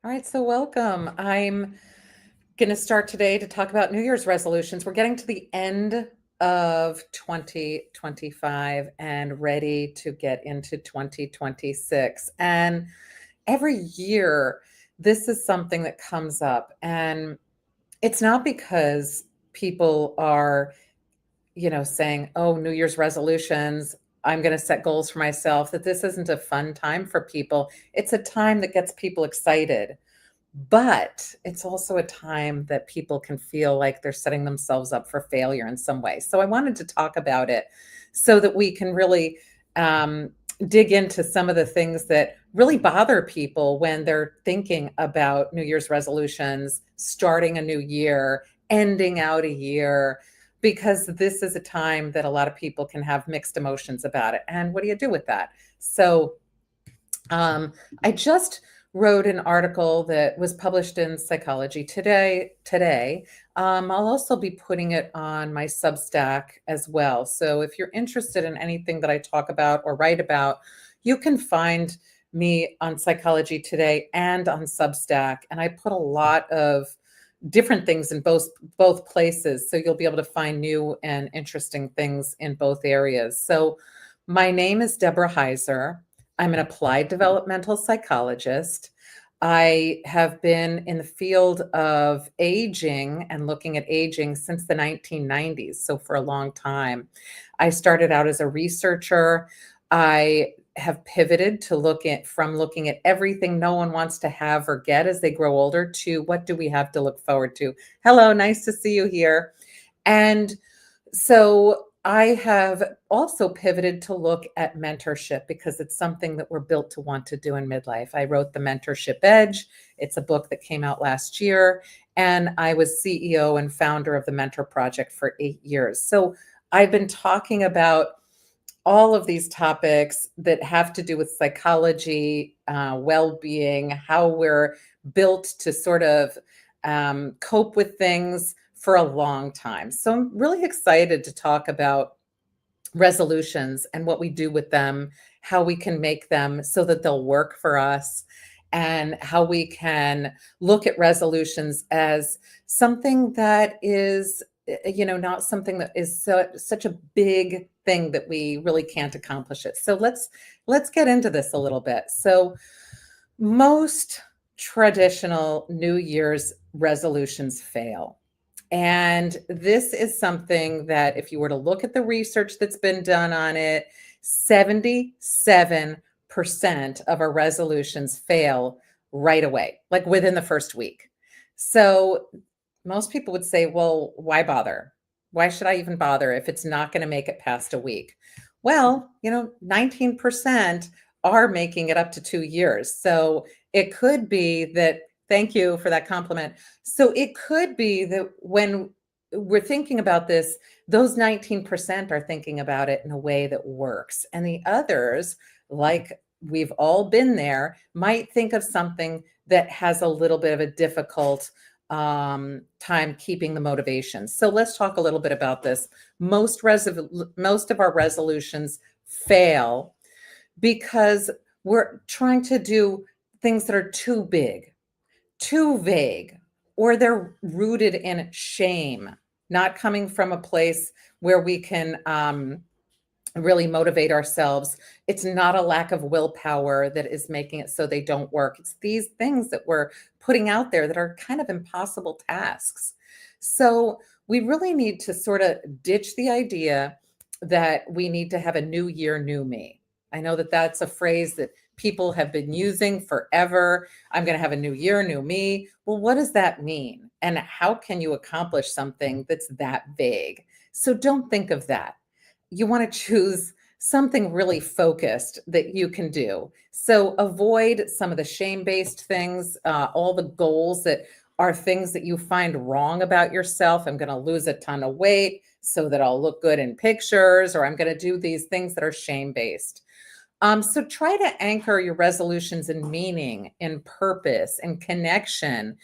All right, so welcome. I'm going to start today to talk about New Year's resolutions. We're getting to the end of 2025 and ready to get into 2026. And every year, this is something that comes up. And it's not because people are, saying, oh, New Year's resolutions, I'm going to set goals for myself, that this isn't a fun time for people. It's a time that gets people excited, but it's also a time that people can feel like they're setting themselves up for failure in some way. So I wanted to talk about it so that we can really um, dig into some of the things that really bother people when they're thinking about New Year's resolutions, starting a new year, ending out a year, because this is a time that a lot of people can have mixed emotions about it. And what do you do with that? So um, I just wrote an article that was published in Psychology Today. I'll also be putting it on my Substack as well. So if you're interested in anything that I talk about or write about, you can find me on Psychology Today and on Substack. And I put a lot of different things in both places, so you'll be able to find new and interesting things in both areas. So my name is Deborah Heiser. I'm an applied developmental psychologist. I have been in the field of aging and looking at aging since the 1990s, so for a long time. I started out as a researcher. I have pivoted to looking at everything no one wants to have or get as they grow older to what do we have to look forward to. Hello, nice to see you here. And so I have also pivoted to look at mentorship because it's something that we're built to want to do in midlife. I wrote The Mentorship Edge. It's a book that came out last year, and I was CEO and founder of the Mentor Project for 8 years. So I've been talking about all of these topics that have to do with psychology, well-being, how we're built to sort of cope with things for a long time. So I'm really excited to talk about resolutions and what we do with them, how we can make them so that they'll work for us, and how we can look at resolutions as something that is not something that is such a big thing that we really can't accomplish it. So let's get into this a little bit. So most traditional New Year's resolutions fail. And this is something that, if you were to look at the research that's been done on it, 77% of our resolutions fail right away, like within the first week. So most people would say, well, why bother? Why should I even bother if it's not going to make it past a week? Well, 19% are making it up to 2 years. So it could be that, thank you for that compliment. So it could be that when we're thinking about this, those 19% are thinking about it in a way that works. And the others, like we've all been there, might think of something that has a little bit of a difficult time keeping the motivation. So let's talk a little bit about this. Most of our resolutions fail because we're trying to do things that are too big, too vague, or they're rooted in shame, not coming from a place where we can really motivate ourselves. It's not a lack of willpower that is making it so they don't work. It's these things that we're putting out there that are kind of impossible tasks. So we really need to sort of ditch the idea that we need to have a new year, new me. I know that that's a phrase that people have been using forever. I'm going to have a new year, new me. Well, what does that mean? And how can you accomplish something that's that vague? So don't think of that. You want to choose something really focused that you can do. So avoid some of the shame-based things, all the goals that are things that you find wrong about yourself. I'm going to lose a ton of weight so that I'll look good in pictures, or I'm going to do these things that are shame-based. So try to anchor your resolutions in meaning, in purpose, and connection,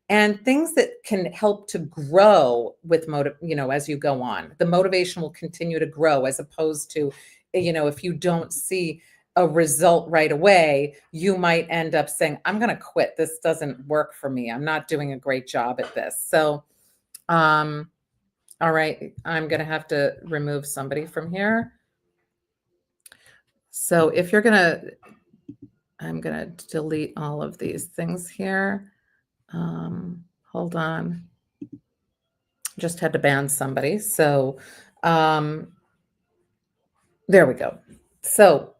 and things that can help to grow with as you go on. The motivation will continue to grow as opposed to, if you don't see a result right away, you might end up saying, I'm going to quit. This doesn't work for me. I'm not doing a great job at this. So, all right, I'm going to have to remove somebody from here. So if you're going to, I'm going to delete all of these things here. Hold on. Just had to ban somebody. So there we go. So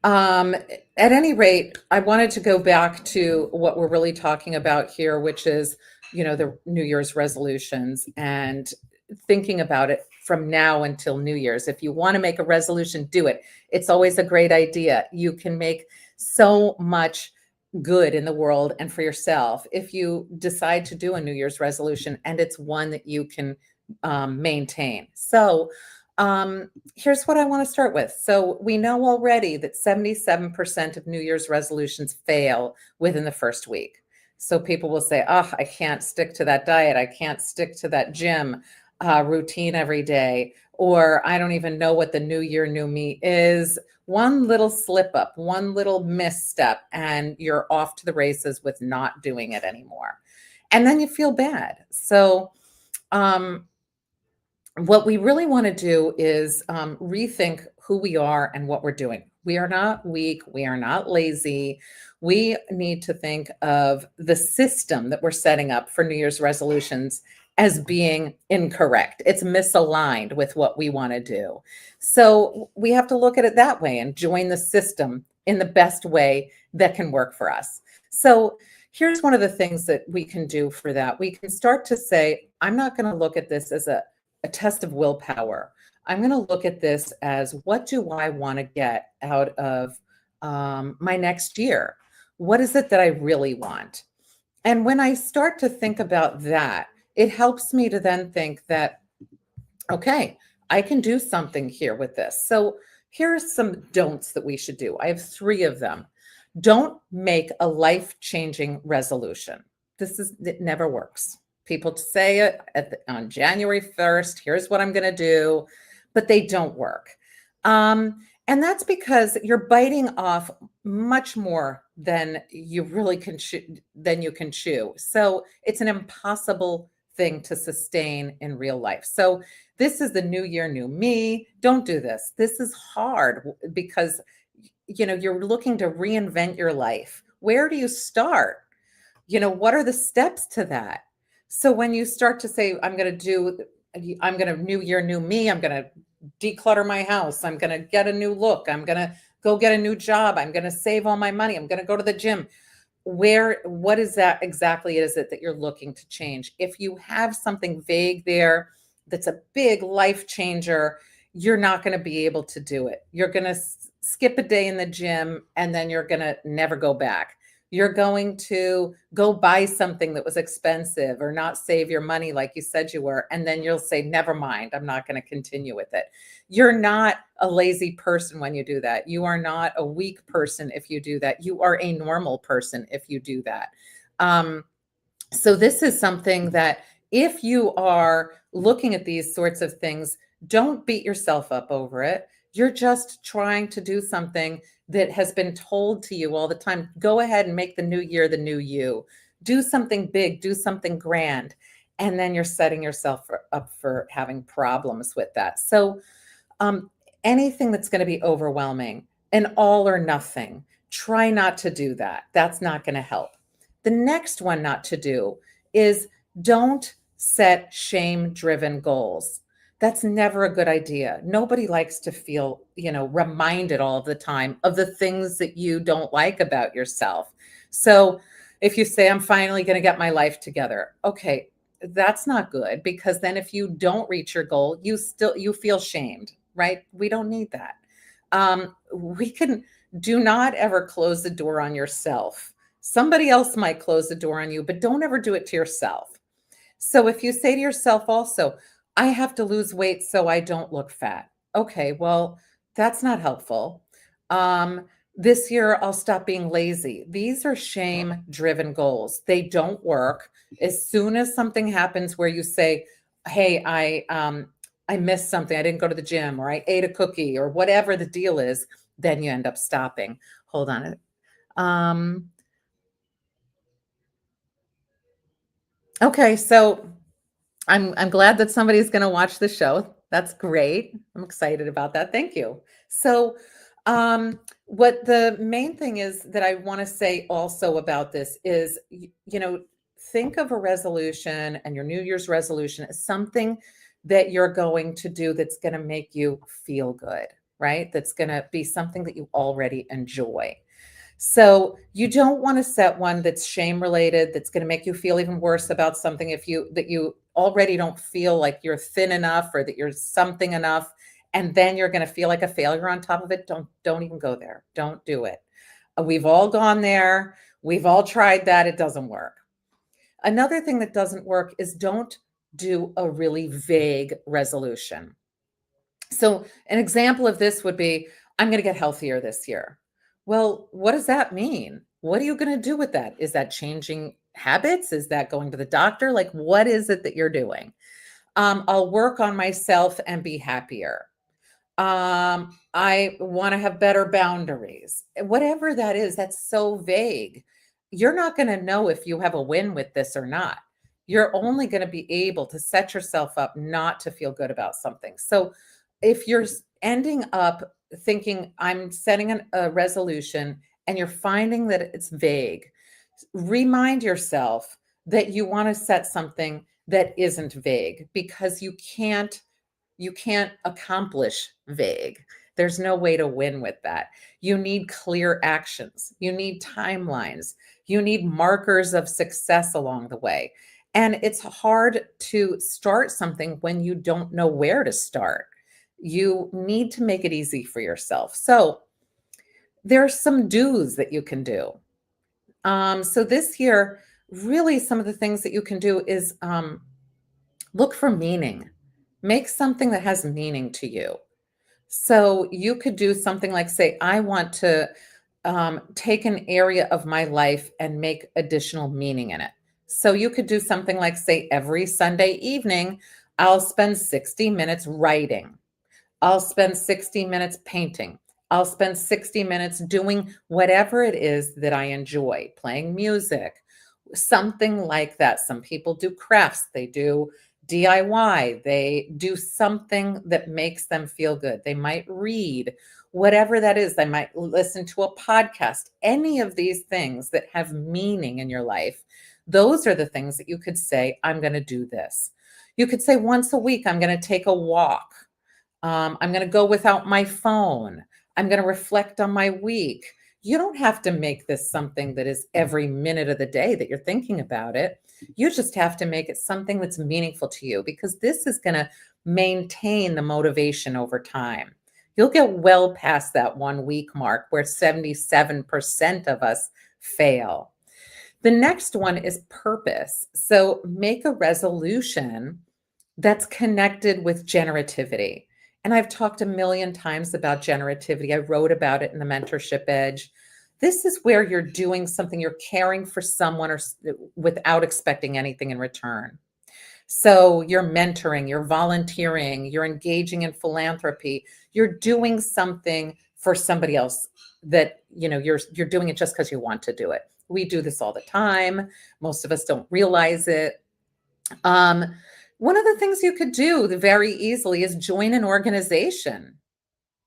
at any rate, I wanted to go back to what we're really talking about here, which is, the New Year's resolutions and thinking about it from now until New Year's. If you want to make a resolution, do it. It's always a great idea. You can make so much good in the world and for yourself if you decide to do a New Year's resolution and it's one that you can maintain. So here's what I want to start with. So we know already that 77% of New Year's resolutions fail within the first week. So people will say, oh, I can't stick to that diet. I can't stick to that gym routine every day. Or I don't even know what the new year, new me is. One little slip up, one little misstep, and you're off to the races with not doing it anymore. And then you feel bad. So, what we really want to do is rethink who we are and what we're doing. We are not weak. We are not lazy. We need to think of the system that we're setting up for New Year's resolutions as being incorrect. It's misaligned with what we want to do. So we have to look at it that way and join the system in the best way that can work for us. So here's one of the things that we can do for that. We can start to say, I'm not going to look at this as a test of willpower. I'm going to look at this as, what do I want to get out of my next year? What is it that I really want? And when I start to think about that, it helps me to then think that, okay, I can do something here with this. So here's some don'ts that we should do. I have 3 of them. Don't make a life-changing resolution. It never works. People say it on January 1st, here's what I'm going to do, but they don't work. And that's because you're biting off much more than you really can chew. So it's an impossible thing to sustain in real life. So this is the new year, new me. Don't do this. This is hard because you're looking to reinvent your life. Where do you start? What are the steps to that? So when you start to say, I'm going to new year, new me, I'm going to declutter my house, I'm going to get a new look, I'm going to go get a new job, I'm going to save all my money, I'm going to go to the gym. What is that exactly is it that you're looking to change? If you have something vague there that's a big life changer, you're not going to be able to do it. You're going to skip a day in the gym and then you're going to never go back. You're going to go buy something that was expensive or not save your money like you said you were. And then you'll say, never mind, I'm not going to continue with it. You're not a lazy person when you do that. You are not a weak person if you do that. You are a normal person if you do that. So this is something that if you are looking at these sorts of things, don't beat yourself up over it. You're just trying to do something that has been told to you all the time. Go ahead and make the new year the new you. Do something big, do something grand. And then you're setting yourself up for having problems with that. So anything that's going to be overwhelming, an all or nothing, try not to do that. That's not going to help. The next one not to do is don't set shame-driven goals. That's never a good idea. Nobody likes to feel, reminded all the time of the things that you don't like about yourself. So if you say, I'm finally going to get my life together, okay, that's not good, because then if you don't reach your goal, you feel shamed, right? We don't need that. Do not ever close the door on yourself. Somebody else might close the door on you, but don't ever do it to yourself. So if you say to yourself also, I have to lose weight so I don't look fat. Okay, well, that's not helpful. This year, I'll stop being lazy. These are shame-driven goals. They don't work. As soon as something happens where you say, hey, I missed something, I didn't go to the gym, or I ate a cookie, or whatever the deal is, then you end up stopping. Hold on. Um, okay, so I'm glad that somebody's going to watch the show. That's great. I'm excited about that. Thank you. So, what the main thing is that I want to say also about this is, think of a resolution and your New Year's resolution as something that you're going to do that's going to make you feel good, right? That's going to be something that you already enjoy. So you don't want to set one that's shame related, that's going to make you feel even worse about something if you that you already don't feel like you're thin enough or that you're something enough, and then you're going to feel like a failure on top of it. Don't even go there. Don't do it. We've all gone there. We've all tried that. It doesn't work. Another thing that doesn't work is don't do a really vague resolution. So, an example of this would be, I'm going to get healthier this year. Well, what does that mean? What are you going to do with that? Is that changing habits? Is that going to the doctor? Like, what is it that you're doing? I'll work on myself and be happier. I want to have better boundaries. Whatever that is, that's so vague. You're not going to know if you have a win with this or not. You're only going to be able to set yourself up not to feel good about something. So if you're ending up thinking, I'm setting a resolution and you're finding that it's vague, remind yourself that you want to set something that isn't vague, because you can't accomplish vague. There's no way to win with that. You need clear actions. You need timelines. You need markers of success along the way. And it's hard to start something when you don't know where to start. You need to make it easy for yourself. So there's some do's that you can do. So this year, really, some of the things that you can do is look for meaning. Make something that has meaning to you. So you could do something like, say, I want to take an area of my life and make additional meaning in it. So you could do something like, say, every Sunday evening, I'll spend 60 minutes writing. I'll spend 60 minutes painting. I'll spend 60 minutes doing whatever it is that I enjoy, playing music, something like that. Some people do crafts, they do DIY, they do something that makes them feel good. They might read, whatever that is. They might listen to a podcast. Any of these things that have meaning in your life, those are the things that you could say, I'm going to do this. You could say, once a week, I'm going to take a walk. I'm going to go without my phone. I'm going to reflect on my week. You don't have to make this something that is every minute of the day that you're thinking about it. You just have to make it something that's meaningful to you, because this is going to maintain the motivation over time. You'll get well past that 1 week mark where 77% of us fail. The next one is purpose. So make a resolution that's connected with generativity. And I've talked a million times about generativity. I wrote about it in the Mentorship Edge. This is where you're doing something, you're caring for someone without expecting anything in return. So you're mentoring, you're volunteering, you're engaging in philanthropy, you're doing something for somebody else that, you're doing it just because you want to do it. We do this all the time. Most of us don't realize it. One of the things you could do very easily is join an organization.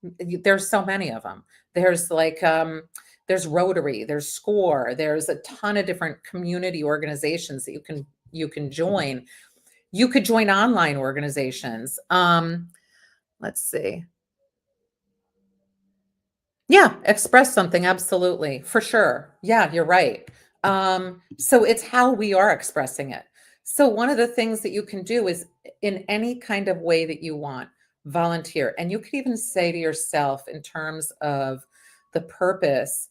There's so many of them. There's Rotary, there's SCORE, there's a ton of different community organizations that you can join. You could join online organizations. Let's see. Yeah, express something, absolutely, for sure. Yeah, you're right. So it's how we are expressing it. So one of the things that you can do is, in any kind of way that you want, volunteer. And you could even say to yourself, in terms of the purpose,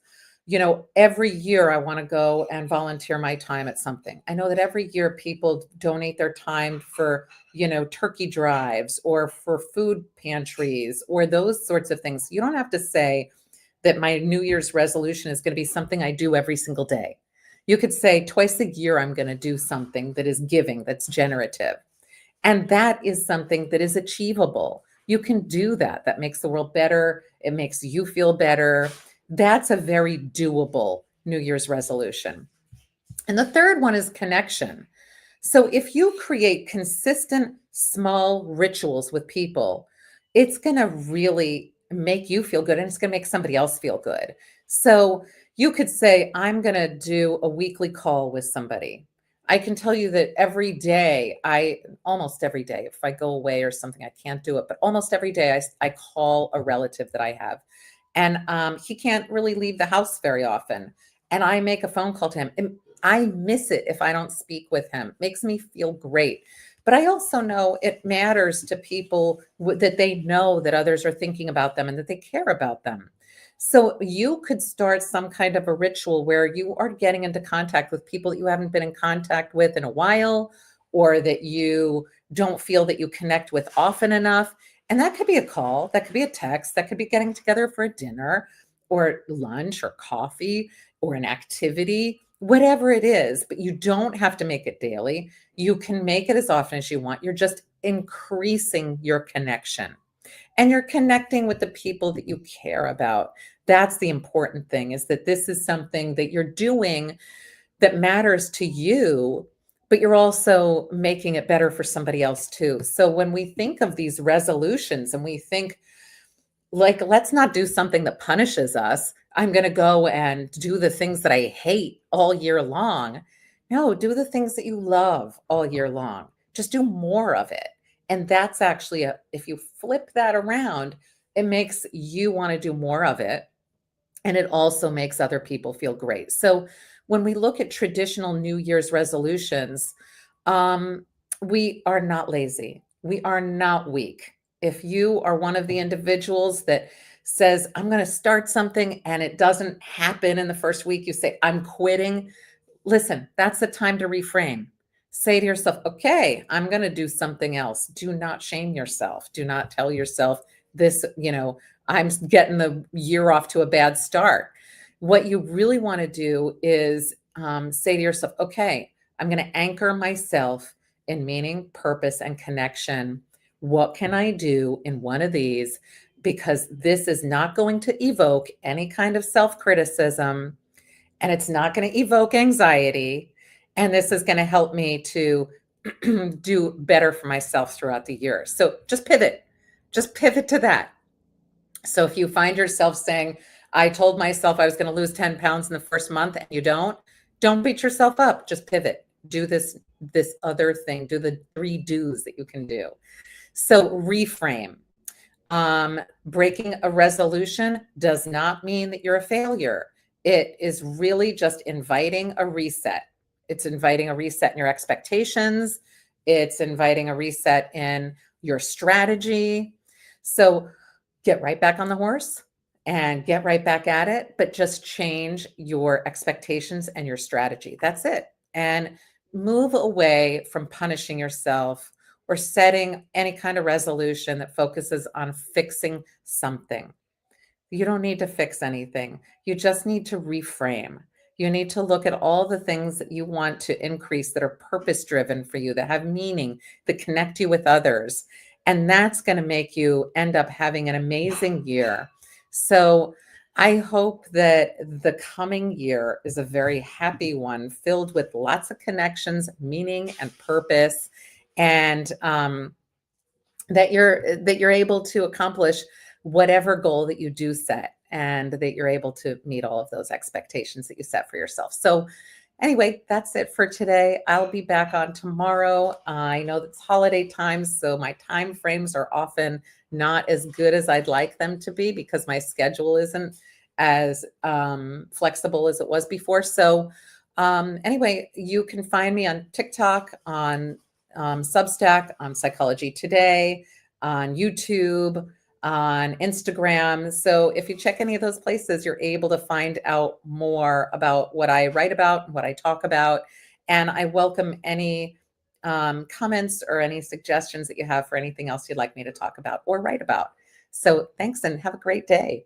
every year I want to go and volunteer my time at something. I know that every year people donate their time for, turkey drives or for food pantries or those sorts of things. You don't have to say that my New Year's resolution is going to be something I do every single day. You could say twice a year, I'm going to do something that is giving, that's generative. And that is something that is achievable. You can do that. That makes the world better. It makes you feel better. That's a very doable New Year's resolution. And the third one is connection. So if you create consistent small rituals with people, it's going to really make you feel good and it's going to make somebody else feel good. So you could say, I'm going to do a weekly call with somebody. I can tell you that every day, almost every day, if I go away or something, I can't do it, but almost every day I call a relative that I have. And he can't really leave the house very often. And I make a phone call to him. And I miss it if I don't speak with him. It makes me feel great. But I also know it matters to people that they know that others are thinking about them and that they care about them. So you could start some kind of a ritual where you are getting into contact with people that you haven't been in contact with in a while, or that you don't feel that you connect with often enough. And that could be a call, that could be a text, that could be getting together for a dinner or lunch or coffee or an activity, whatever it is, but you don't have to make it daily. You can make it as often as you want. You're just increasing your connection and you're connecting with the people that you care about. That's the important thing, is that this is something that you're doing that matters to you, but you're also making it better for somebody else too. So when we think of these resolutions and we think, like, let's not do something that punishes us. I'm going to go and do the things that I hate all year long. No, do the things that you love all year long. Just do more of it. And that's actually if you flip that around, it makes you want to do more of it. And it also makes other people feel great. So when we look at traditional New Year's resolutions, um, we are not lazy. We are not weak. If you are one of the individuals that says, I'm going to start something and it doesn't happen in the first week, you say, I'm quitting. Listen, that's the time to reframe. Say to yourself, okay, I'm going to do something else. Do not shame yourself. Do not tell yourself this, I'm getting the year off to a bad start. What you really want to do is say to yourself, okay, I'm going to anchor myself in meaning, purpose, and connection. What can I do in one of these? Because this is not going to evoke any kind of self criticism and it's not going to evoke anxiety. And this is going to help me to do better for myself throughout the year. So just pivot to that. So if you find yourself saying, I told myself I was going to lose 10 pounds in the first month and you don't beat yourself up. Just pivot. Do this other thing. Do the 3 do's that you can do. So reframe. Breaking a resolution does not mean that you're a failure. It is really just inviting a reset. It's inviting a reset in your expectations. It's inviting a reset in your strategy. So get right back on the horse and get right back at it, but just change your expectations and your strategy. That's it. And move away from punishing yourself or setting any kind of resolution that focuses on fixing something. You don't need to fix anything. You just need to reframe. You need to look at all the things that you want to increase that are purpose driven for you, that have meaning, that connect you with others. And that's going to make you end up having an amazing year. So I hope that the coming year is a very happy one, filled with lots of connections, meaning, and purpose, and that you're able to accomplish whatever goal that you do set, and that you're able to meet all of those expectations that you set for yourself. So anyway, that's it for today. I'll be back on tomorrow. I know it's holiday time, so my time frames are often not as good as I'd like them to be because my schedule isn't as flexible as it was before. So anyway, you can find me on TikTok, on Substack, on Psychology Today, on YouTube, on Instagram. So if you check any of those places, you're able to find out more about what I write about and what I talk about. And I welcome any comments or any suggestions that you have for anything else you'd like me to talk about or write about. So thanks and have a great day.